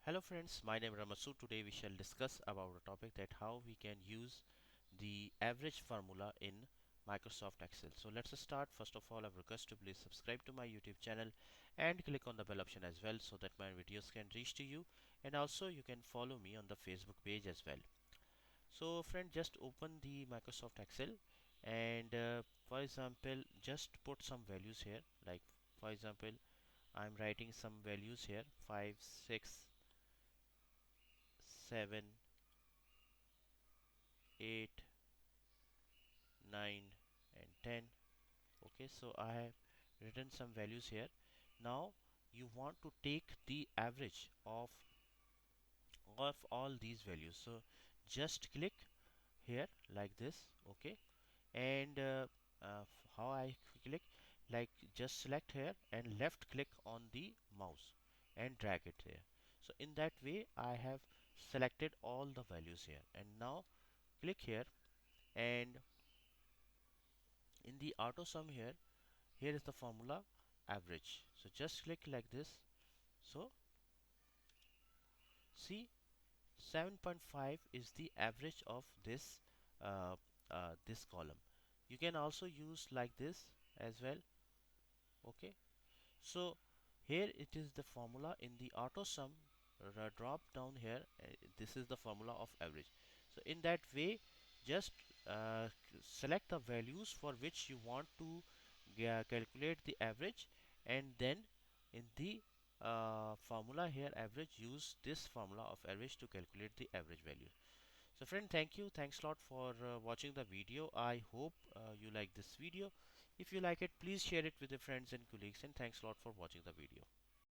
Hello friends, my name is Ramasu. Today we shall discuss about a topic that how we can use the average formula in Microsoft Excel. So let's start. First of all, I request to please subscribe to my YouTube channel and click on the bell option as well so that my videos can reach to you, and also you can follow me on the Facebook page as well. So friend, just open the Microsoft Excel and for example just put some values here, like for example I'm writing some values here: 5, 6, 7, 8, 9 and 10. Okay, so I have written some values here. Now you want to take the average of all these values, so just click here like this. Okay, and how I click, like just select here and left click on the mouse and drag it here. So in that way I have selected all the values here, and now click here, and in the auto sum here is the formula average. So just click like this. So see, 7.5 is the average of uh, this column. You can also use like this as well. Okay, so here it is the formula in the auto sum. Drop down here, this is the formula of average. So in that way, just select the values for which you want to calculate the average, and then in the formula here average, use this formula of average to calculate the average value. So friend, thanks a lot for watching the video. I hope you like this video. If you like it, please share it with your friends and colleagues, and thanks a lot for watching the video.